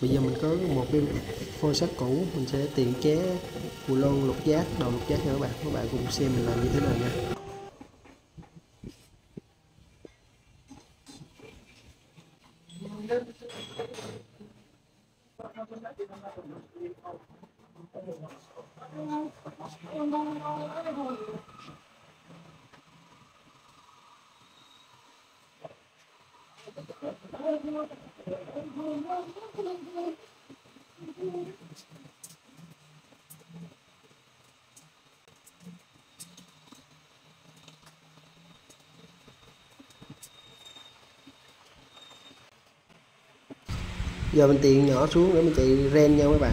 Bây giờ mình có một cái phôi sắt cũ, mình sẽ tiện chế bù lon lục giác, đầu lục giác nha các bạn cùng xem mình làm như thế nào nha. Giờ mình tiện nhỏ xuống để mình chạy ren nha các bạn.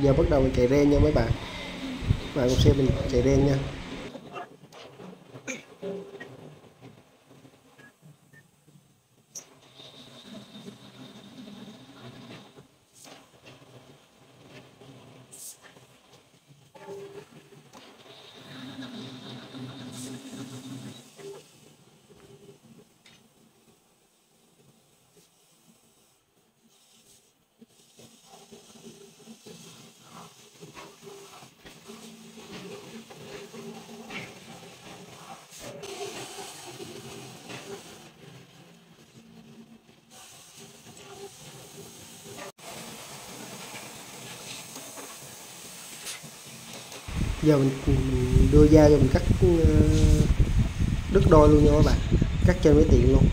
Giờ bắt đầu mình chạy ren nha mấy bạn. Các bạn cùng xem mình chạy ren nha. Giờ mình đưa dao cho mình cắt đứt đôi luôn nha các bạn, cắt trên máy tiện luôn.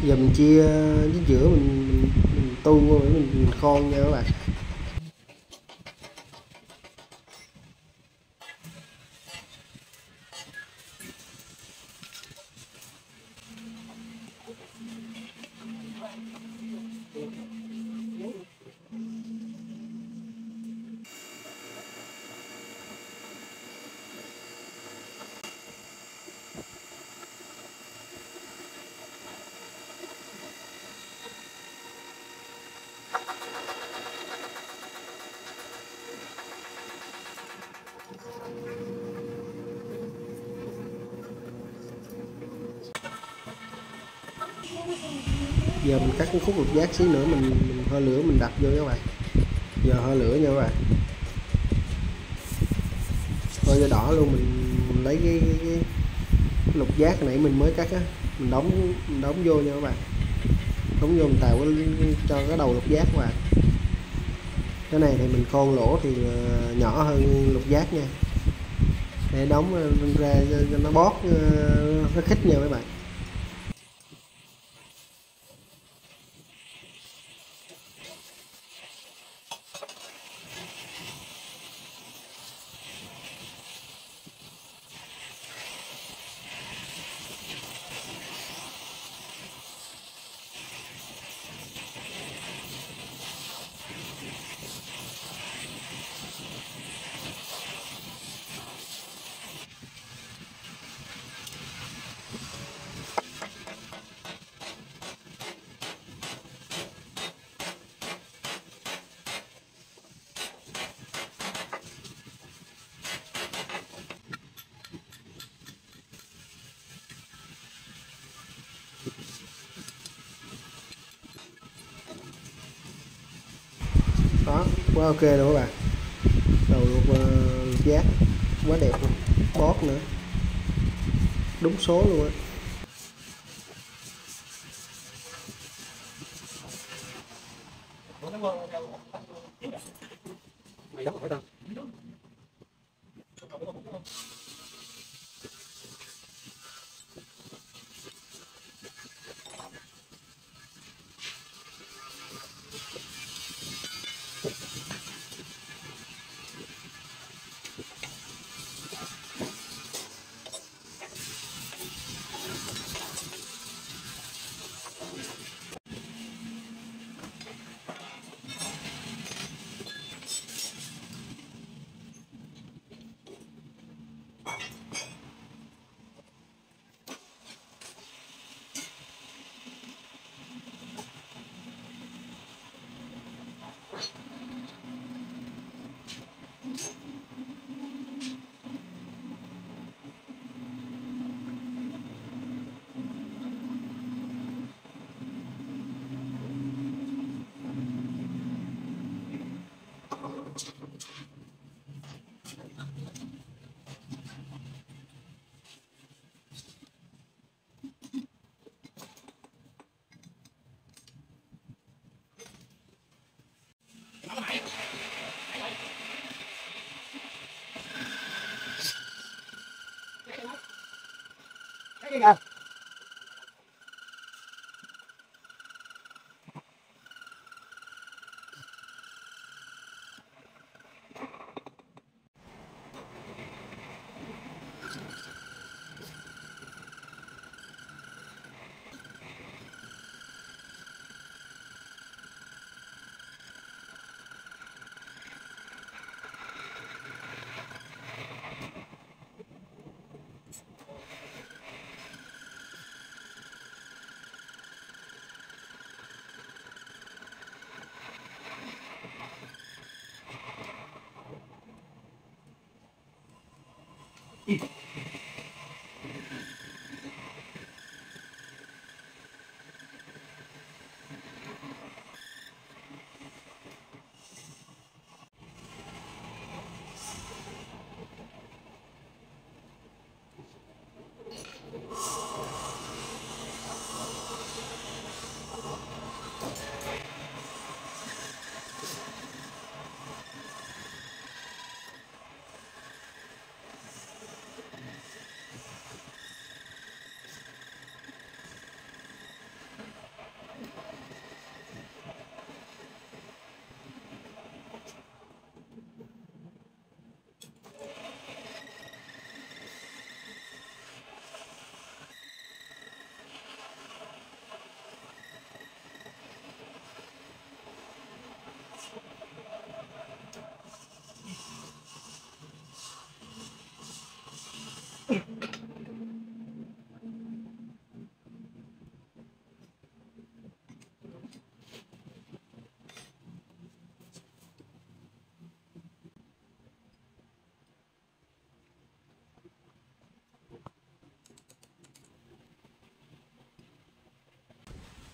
Giờ mình chia với giữa mình tu vô để mình khon nha các bạn. Giờ mình cắt cái khúc lục giác xí nữa mình hơi lửa mình đập vô các bạn. Giờ hơi lửa nha các bạn, hơi cho đỏ luôn. Mình lấy cái lục giác nãy mình mới cắt á, mình đóng vô nha các bạn, đóng vô mình tạo cho cái đầu lục giác các bạn. Cái này thì mình khôn lỗ thì nhỏ hơn lục giác nha. để đóng ra cho nó bót nó khít nha mấy bạn. Đó, quá ok rồi các bạn. Đầu lục giác quá đẹp luôn, bót nữa đúng số luôn á.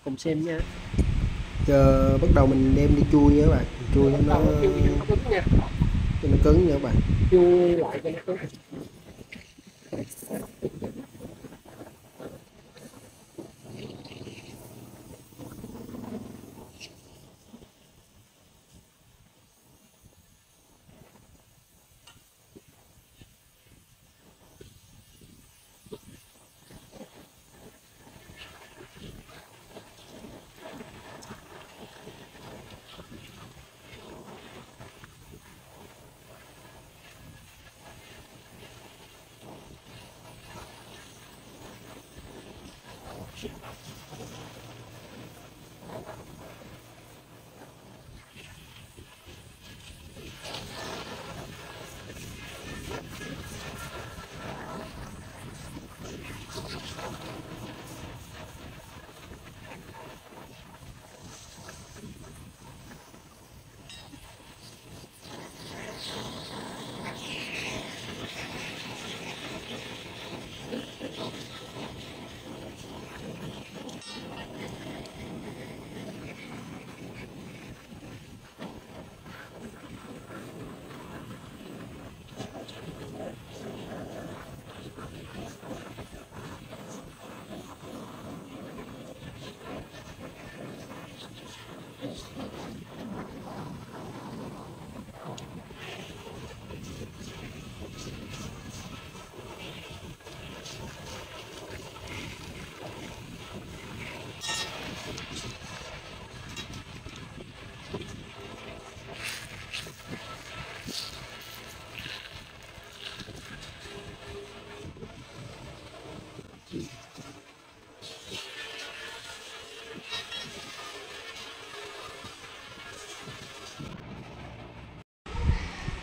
Cùng xem nha. Giờ bắt đầu mình đem đi chui nha các bạn, chui cho nó cứng nha các bạn. Chui lại cho nó cứng.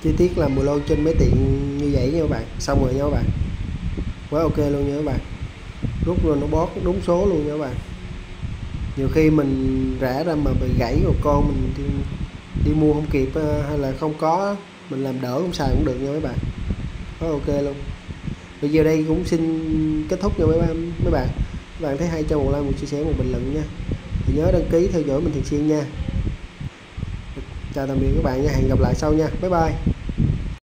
Chi tiết làm bộ lô trên máy tiện như vậy nha các bạn, xong rồi nha các bạn, quá ok luôn nha các bạn, rút rồi nó bót đúng số luôn nha các bạn. Nhiều khi mình rã ra mà bị gãy một con mình đi mua không kịp hay là không có, mình làm đỡ không xài cũng được nha mấy bạn, quá ok luôn. Bây giờ đây cũng xin kết thúc nha mấy bạn. Các bạn thấy hay cho một like, một chia sẻ, một bình luận nha, thì nhớ đăng ký theo dõi mình thường xuyên nha. Chào tạm biệt các bạn nha, hẹn gặp lại sau nha, bye bye.